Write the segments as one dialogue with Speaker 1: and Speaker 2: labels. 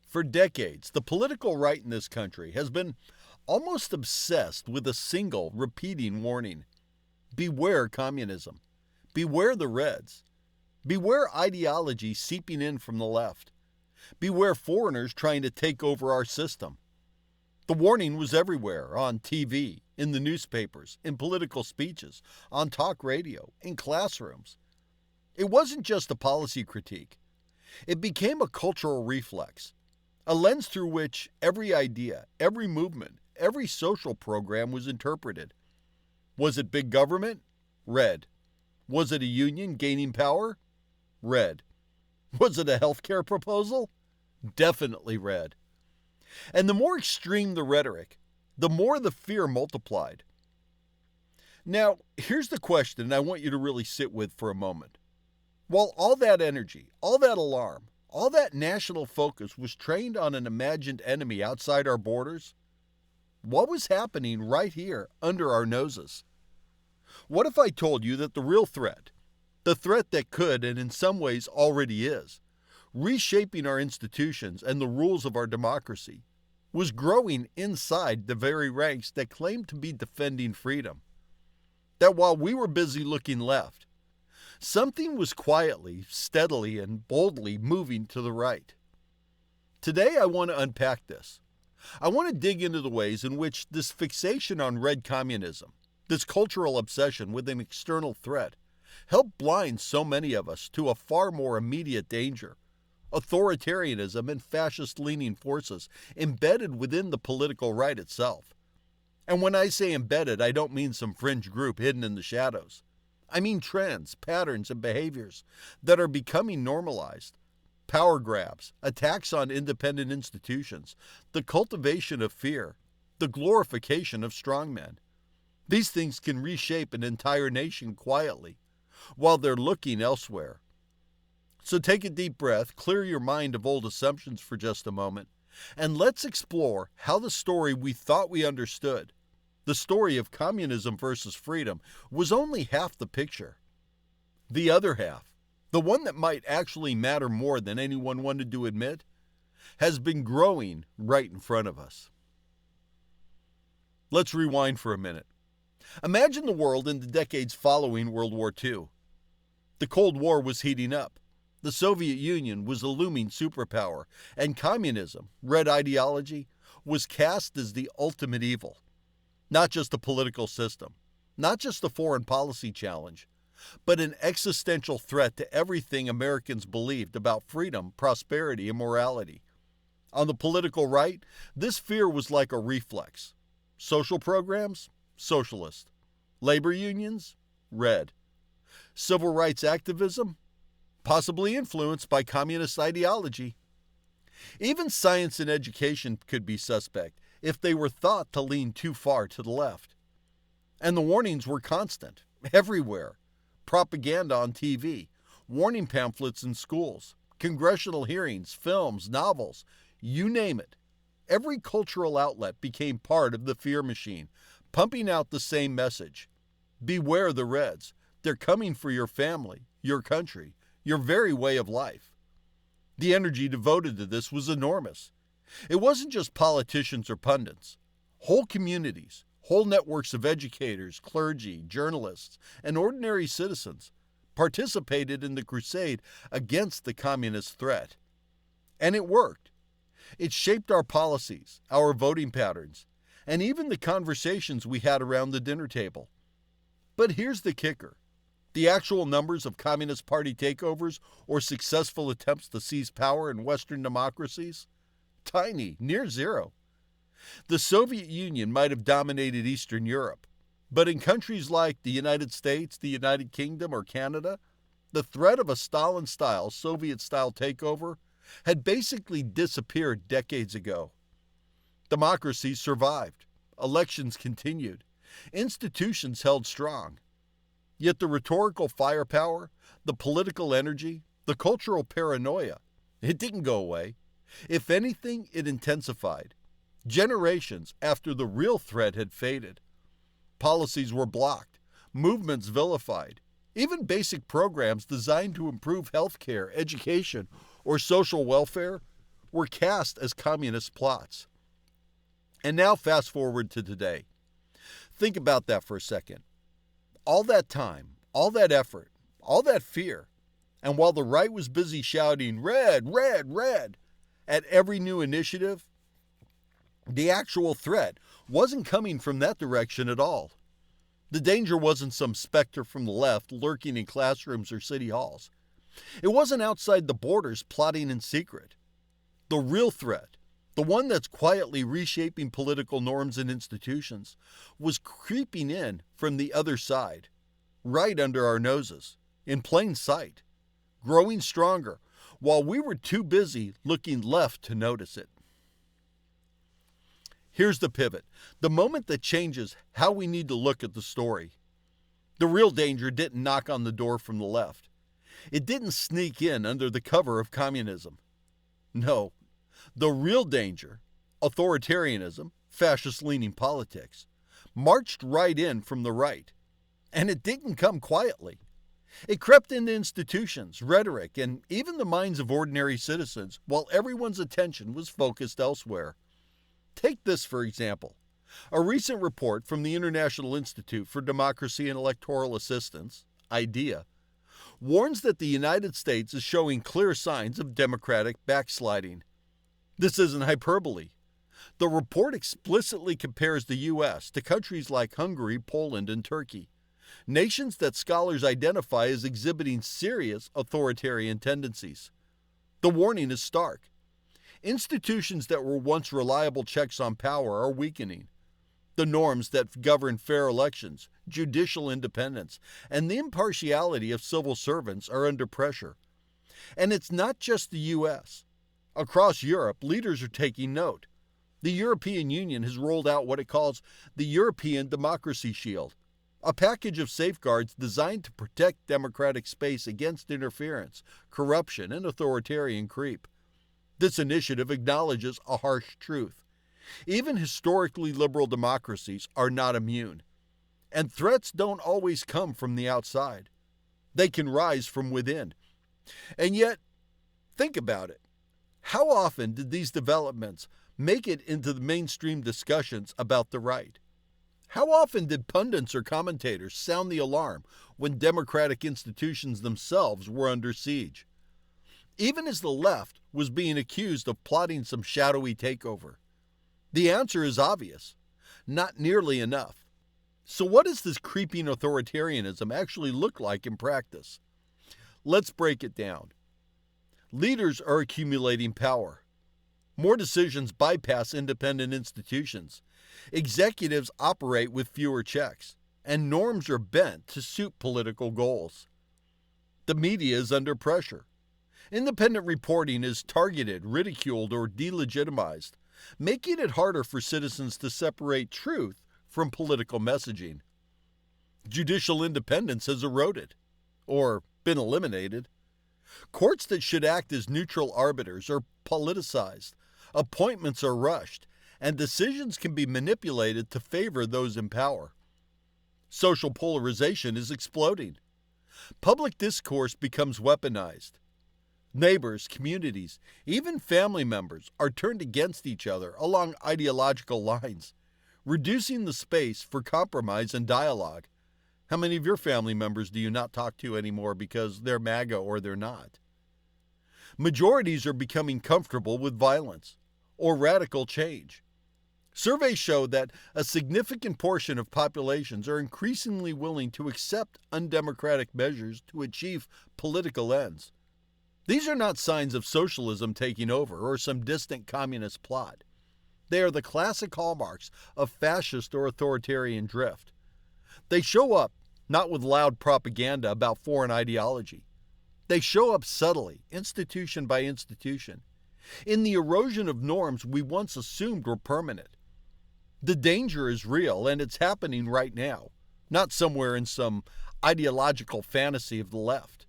Speaker 1: For decades, the political right in this country has been almost obsessed with a single repeating warning. Beware communism. Beware the Reds. Beware ideology seeping in from the left. Beware foreigners trying to take over our system. The warning was everywhere, on TV, in the newspapers, in political speeches, on talk radio, in classrooms. It wasn't just a policy critique. It became a cultural reflex, a lens through which every idea, every movement, every social program was interpreted. Was it big government? Red. Was it a union gaining power? Red. Was it a healthcare proposal? Definitely red. And the more extreme the rhetoric, the more the fear multiplied. Now, here's the question I want you to really sit with for a moment. While all that energy, all that alarm, all that national focus was trained on an imagined enemy outside our borders, what was happening right here under our noses? What if I told you that the real threat, the threat that could and in some ways already is, reshaping our institutions and the rules of our democracy, was growing inside the very ranks that claimed to be defending freedom? That while we were busy looking left, something was quietly, steadily, and boldly moving to the right. Today I want to unpack this. I want to dig into the ways in which this fixation on red communism, this cultural obsession with an external threat, helped blind so many of us to a far more immediate danger: authoritarianism and fascist-leaning forces embedded within the political right itself. And when I say embedded, I don't mean some fringe group hidden in the shadows. I mean trends, patterns, and behaviors that are becoming normalized. Power grabs, attacks on independent institutions, the cultivation of fear, the glorification of strongmen. These things can reshape an entire nation quietly, while they're looking elsewhere. So take a deep breath, clear your mind of old assumptions for just a moment, and let's explore how the story we thought we understood, the story of communism versus freedom, was only half the picture. The other half, the one that might actually matter more than anyone wanted to admit, has been growing right in front of us. Let's rewind for a minute. Imagine the world in the decades following World War II. The Cold War was heating up. The Soviet Union was a looming superpower, and communism, red ideology, was cast as the ultimate evil. Not just a political system, not just a foreign policy challenge, but an existential threat to everything Americans believed about freedom, prosperity, and morality. On the political right, this fear was like a reflex. Social programs? Socialist. Labor unions? Red. Civil rights activism? Possibly influenced by communist ideology. Even science and education could be suspect if they were thought to lean too far to the left. And the warnings were constant, everywhere. Propaganda on TV, warning pamphlets in schools, congressional hearings, films, novels, you name it. Every cultural outlet became part of the fear machine, pumping out the same message. Beware the Reds. They're coming for your family, your country, your very way of life. The energy devoted to this was enormous. It wasn't just politicians or pundits. Whole communities, whole networks of educators, clergy, journalists, and ordinary citizens participated in the crusade against the communist threat. And it worked. It shaped our policies, our voting patterns, and even the conversations we had around the dinner table. But here's the kicker. The actual numbers of Communist Party takeovers or successful attempts to seize power in Western democracies? Tiny, near zero. The Soviet Union might have dominated Eastern Europe, but in countries like the United States, the United Kingdom, or Canada, the threat of a Stalin-style, Soviet-style takeover had basically disappeared decades ago. Democracies survived. Elections continued. Institutions held strong. Yet the rhetorical firepower, the political energy, the cultural paranoia, it didn't go away. If anything, it intensified. Generations after the real threat had faded. Policies were blocked, movements vilified. Even basic programs designed to improve healthcare, education, or social welfare were cast as communist plots. And now fast forward to today. Think about that for a second. All that time, all that effort, all that fear, and while the right was busy shouting, "Red, red, red," at every new initiative, the actual threat wasn't coming from that direction at all. The danger wasn't some specter from the left lurking in classrooms or city halls. It wasn't outside the borders plotting in secret. The real threat, the one that's quietly reshaping political norms and institutions, was creeping in from the other side, right under our noses, in plain sight, growing stronger, while we were too busy looking left to notice it. Here's the pivot, the moment that changes how we need to look at the story. The real danger didn't knock on the door from the left. It didn't sneak in under the cover of communism. No, the real danger, authoritarianism, fascist-leaning politics, marched right in from the right. And it didn't come quietly. It crept into institutions, rhetoric, and even the minds of ordinary citizens while everyone's attention was focused elsewhere. Take this, for example. A recent report from the International Institute for Democracy and Electoral Assistance, IDEA, warns that the United States is showing clear signs of democratic backsliding. This isn't hyperbole. The report explicitly compares the U.S. to countries like Hungary, Poland, and Turkey, nations that scholars identify as exhibiting serious authoritarian tendencies. The warning is stark. Institutions that were once reliable checks on power are weakening. The norms that govern fair elections, judicial independence, and the impartiality of civil servants are under pressure. And it's not just the U.S. Across Europe, leaders are taking note. The European Union has rolled out what it calls the European Democracy Shield, a package of safeguards designed to protect democratic space against interference, corruption, and authoritarian creep. This initiative acknowledges a harsh truth. Even historically liberal democracies are not immune. And threats don't always come from the outside. They can rise from within. And yet, think about it. How often did these developments make it into the mainstream discussions about the right? How often did pundits or commentators sound the alarm when democratic institutions themselves were under siege? Even as the left was being accused of plotting some shadowy takeover. The answer is obvious. Not nearly enough. So what does this creeping authoritarianism actually look like in practice? Let's break it down. Leaders are accumulating power. More decisions bypass independent institutions. Executives operate with fewer checks, and norms are bent to suit political goals. The media is under pressure. Independent reporting is targeted, ridiculed, or delegitimized, making it harder for citizens to separate truth from political messaging. Judicial independence has eroded, or been eliminated. Courts that should act as neutral arbiters are politicized, appointments are rushed, and decisions can be manipulated to favor those in power. Social polarization is exploding. Public discourse becomes weaponized. Neighbors, communities, even family members are turned against each other along ideological lines, reducing the space for compromise and dialogue. How many of your family members do you not talk to anymore because they're MAGA or they're not? Majorities are becoming comfortable with violence or radical change. Surveys show that a significant portion of populations are increasingly willing to accept undemocratic measures to achieve political ends. These are not signs of socialism taking over or some distant communist plot. They are the classic hallmarks of fascist or authoritarian drift. They show up not with loud propaganda about foreign ideology. They show up subtly, institution by institution, in the erosion of norms we once assumed were permanent. The danger is real, and it's happening right now, not somewhere in some ideological fantasy of the left.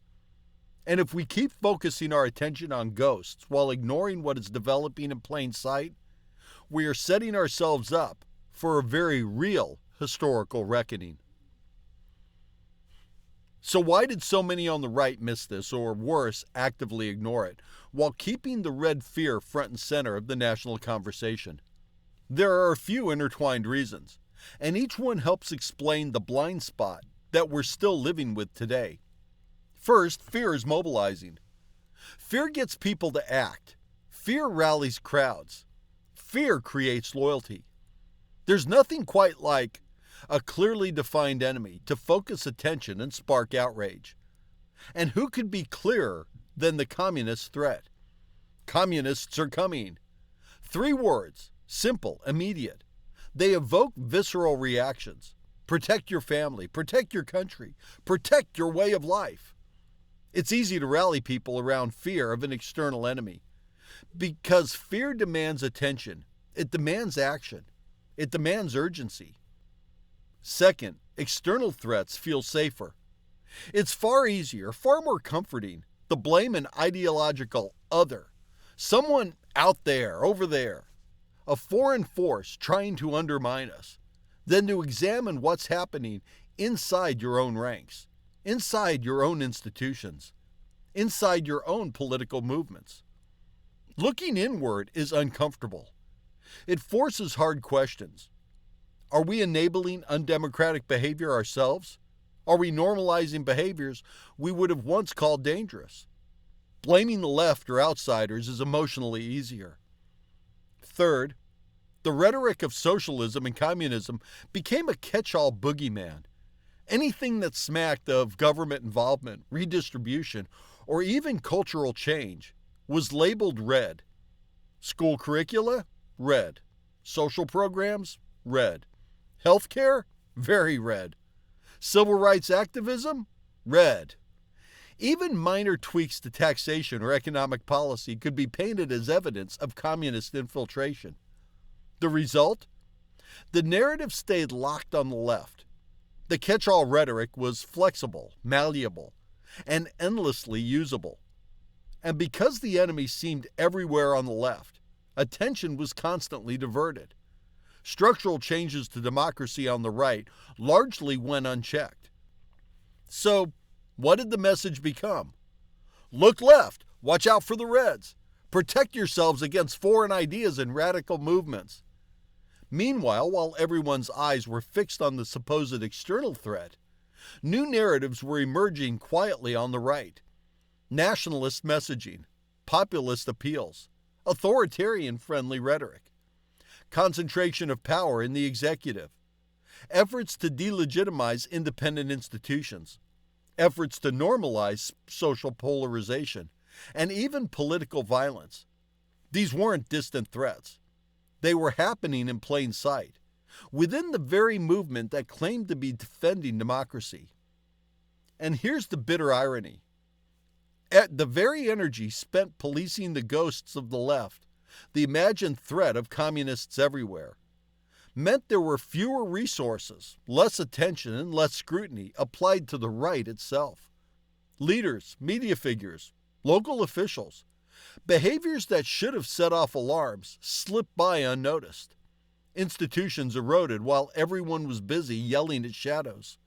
Speaker 1: And if we keep focusing our attention on ghosts while ignoring what is developing in plain sight, we are setting ourselves up for a very real historical reckoning. So why did so many on the right miss this, or worse, actively ignore it, while keeping the red fear front and center of the national conversation? There are a few intertwined reasons, and each one helps explain the blind spot that we're still living with today. First, fear is mobilizing. Fear gets people to act. Fear rallies crowds. Fear creates loyalty. There's nothing quite like a clearly defined enemy to focus attention and spark outrage. And who could be clearer than the communist threat? Communists are coming. 3 words, simple, immediate. They evoke visceral reactions. Protect your family, protect your country, protect your way of life. It's easy to rally people around fear of an external enemy because fear demands attention, it demands action, it demands urgency. Second, external threats feel safer. It's far easier, far more comforting to blame an ideological other, someone out there, over there, a foreign force trying to undermine us, than to examine what's happening inside your own ranks, inside your own institutions, inside your own political movements. Looking inward is uncomfortable. It forces hard questions. Are we enabling undemocratic behavior ourselves? Are we normalizing behaviors we would have once called dangerous? Blaming the left or outsiders is emotionally easier. Third, the rhetoric of socialism and communism became a catch-all boogeyman. Anything that smacked of government involvement, redistribution, or even cultural change was labeled red. School curricula? Red. Social programs? Red. Healthcare? Very red. Civil rights activism? Red. Even minor tweaks to taxation or economic policy could be painted as evidence of communist infiltration. The result? The narrative stayed locked on the left. The catch-all rhetoric was flexible, malleable, and endlessly usable. And because the enemy seemed everywhere on the left, attention was constantly diverted. Structural changes to democracy on the right largely went unchecked. So, what did the message become? Look left, watch out for the Reds. Protect yourselves against foreign ideas and radical movements. Meanwhile, while everyone's eyes were fixed on the supposed external threat, new narratives were emerging quietly on the right. Nationalist messaging, populist appeals, authoritarian-friendly rhetoric, concentration of power in the executive, efforts to delegitimize independent institutions, efforts to normalize social polarization, and even political violence. These weren't distant threats. They were happening in plain sight, within the very movement that claimed to be defending democracy. And here's the bitter irony. The very energy spent policing the ghosts of the left, the imagined threat of communists everywhere, meant there were fewer resources, less attention, and less scrutiny applied to the right itself. Leaders, media figures, local officials, behaviors that should have set off alarms slipped by unnoticed. Institutions eroded while everyone was busy yelling at shadows.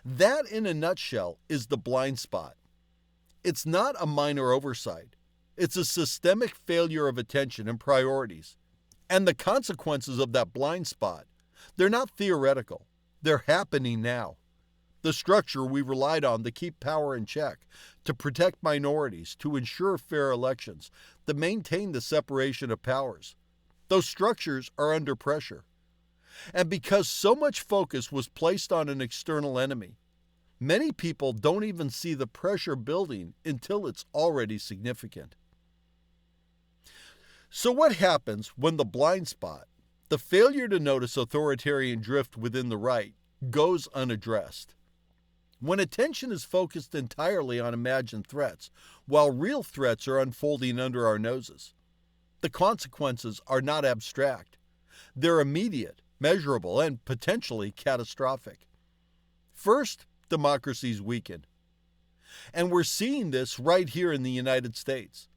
Speaker 1: That, in a nutshell, is the blind spot. It's not a minor oversight. It's a systemic failure of attention and priorities. And the consequences of that blind spot, they're not theoretical. They're happening now. The structure we relied on to keep power in check, to protect minorities, to ensure fair elections, to maintain the separation of powers, those structures are under pressure. And because so much focus was placed on an external enemy, many people don't even see the pressure building until it's already significant. So what happens when the blind spot, the failure to notice authoritarian drift within the right, goes unaddressed? When attention is focused entirely on imagined threats, while real threats are unfolding under our noses, the consequences are not abstract. They're immediate, measurable, and potentially catastrophic. First, democracies weaken. And we're seeing this right here in the United States.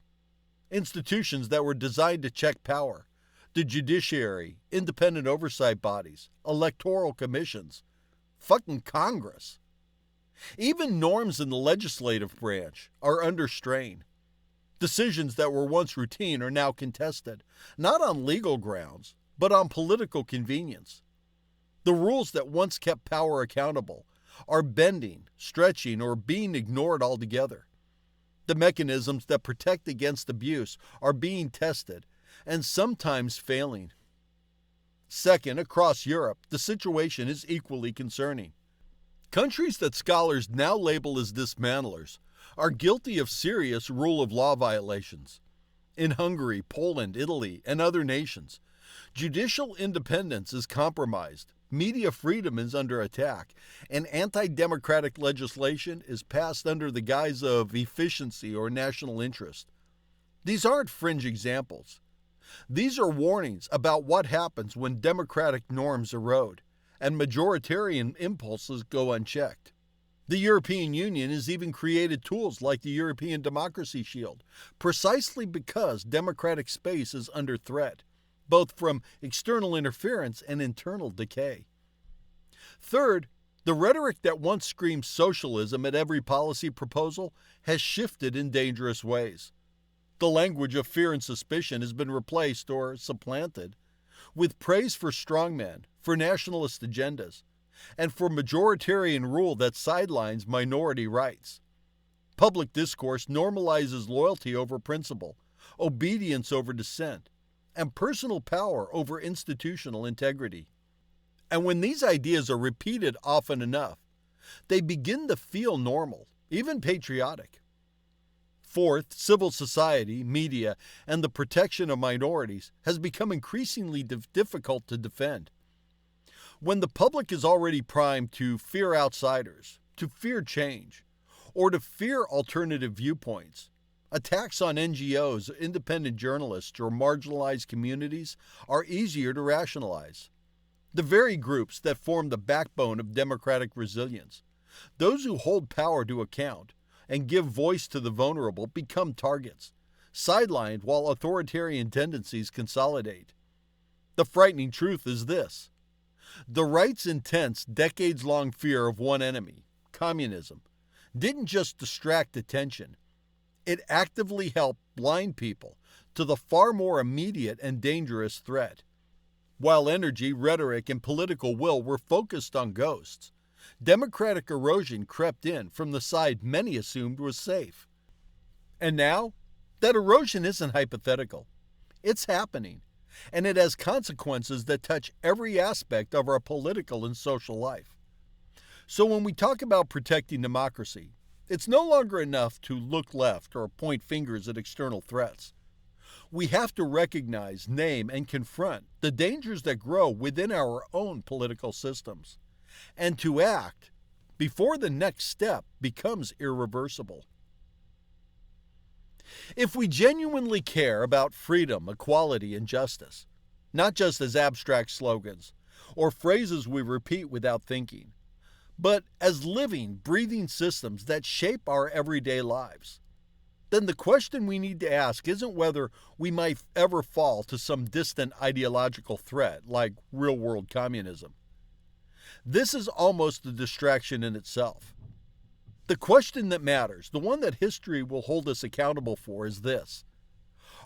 Speaker 1: Institutions that were designed to check power, the judiciary, independent oversight bodies, electoral commissions, fucking Congress. Even norms in the legislative branch are under strain. Decisions that were once routine are now contested, not on legal grounds, but on political convenience. The rules that once kept power accountable are bending, stretching, or being ignored altogether. The mechanisms that protect against abuse are being tested and sometimes failing. Second, across Europe, the situation is equally concerning. Countries that scholars now label as dismantlers are guilty of serious rule of law violations. In Hungary, Poland, Italy, and other nations, judicial independence is compromised, media freedom is under attack, and anti-democratic legislation is passed under the guise of efficiency or national interest. These aren't fringe examples. These are warnings about what happens when democratic norms erode and majoritarian impulses go unchecked. The European Union has even created tools like the European Democracy Shield, precisely because democratic space is under threat, both from external interference and internal decay. Third, the rhetoric that once screamed socialism at every policy proposal has shifted in dangerous ways. The language of fear and suspicion has been replaced or supplanted with praise for strongmen, for nationalist agendas, and for majoritarian rule that sidelines minority rights. Public discourse normalizes loyalty over principle, obedience over dissent, and personal power over institutional integrity. And when these ideas are repeated often enough, they begin to feel normal, even patriotic. Fourth, civil society, media, and the protection of minorities has become increasingly difficult to defend. When the public is already primed to fear outsiders, to fear change, or to fear alternative viewpoints, attacks on NGOs, independent journalists, or marginalized communities are easier to rationalize. The very groups that form the backbone of democratic resilience, those who hold power to account and give voice to the vulnerable, become targets, sidelined while authoritarian tendencies consolidate. The frightening truth is this: the right's intense, decades-long fear of one enemy, communism, didn't just distract attention. It actively helped blind people to the far more immediate and dangerous threat. While energy, rhetoric, and political will were focused on ghosts, democratic erosion crept in from the side many assumed was safe. And now, that erosion isn't hypothetical. It's happening, and it has consequences that touch every aspect of our political and social life. So when we talk about protecting democracy, it's no longer enough to look left or point fingers at external threats. We have to recognize, name, and confront the dangers that grow within our own political systems, and to act before the next step becomes irreversible. If we genuinely care about freedom, equality, and justice, not just as abstract slogans or phrases we repeat without thinking, but as living, breathing systems that shape our everyday lives, then the question we need to ask isn't whether we might ever fall to some distant ideological threat like real-world communism. This is almost a distraction in itself. The question that matters, the one that history will hold us accountable for, is this: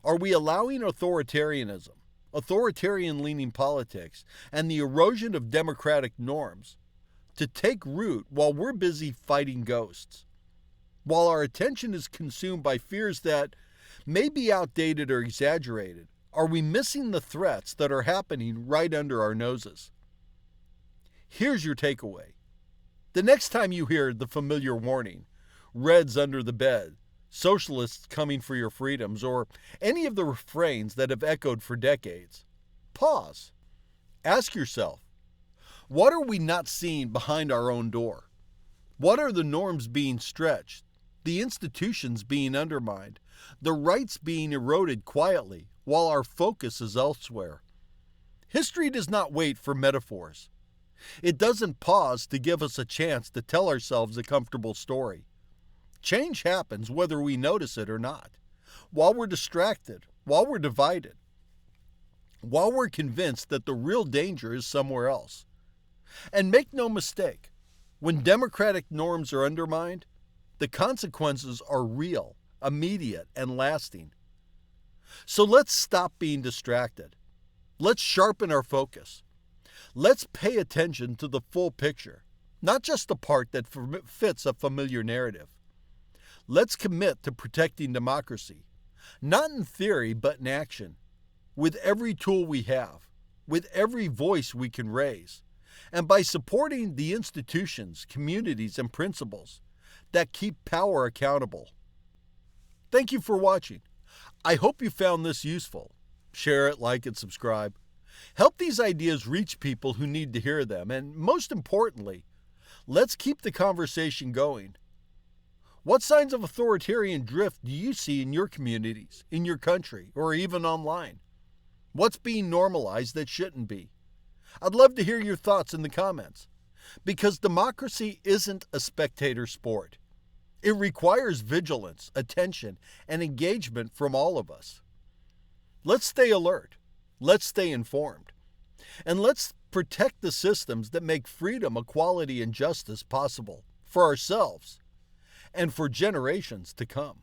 Speaker 1: are we allowing authoritarianism, authoritarian-leaning politics, and the erosion of democratic norms to take root while we're busy fighting ghosts? While our attention is consumed by fears that may be outdated or exaggerated, are we missing the threats that are happening right under our noses? Here's your takeaway. The next time you hear the familiar warning, Reds under the bed, socialists coming for your freedoms, or any of the refrains that have echoed for decades, pause. Ask yourself, what are we not seeing behind our own door? What are the norms being stretched, the institutions being undermined, the rights being eroded quietly while our focus is elsewhere? History does not wait for metaphors. It doesn't pause to give us a chance to tell ourselves a comfortable story. Change happens whether we notice it or not, while we're distracted, while we're divided, while we're convinced that the real danger is somewhere else. And make no mistake, When democratic norms are undermined, the consequences are real, immediate, and lasting. So let's stop being distracted. Let's sharpen our focus. Let's pay attention to the full picture, not just the part that fits a familiar narrative. Let's commit to protecting democracy, not in theory, but in action, with every tool we have, with every voice we can raise, and by supporting the institutions, communities, and principles that keep power accountable. Thank you for watching. I hope you found this useful. Share it, like it, subscribe. Help these ideas reach people who need to hear them, and most importantly, let's keep the conversation going. What signs of authoritarian drift do you see in your communities, in your country, or even online? What's being normalized that shouldn't be? I'd love to hear your thoughts in the comments, because democracy isn't a spectator sport. It requires vigilance, attention, and engagement from all of us. Let's stay alert. Let's stay informed. And let's protect the systems that make freedom, equality, and justice possible for ourselves and for generations to come.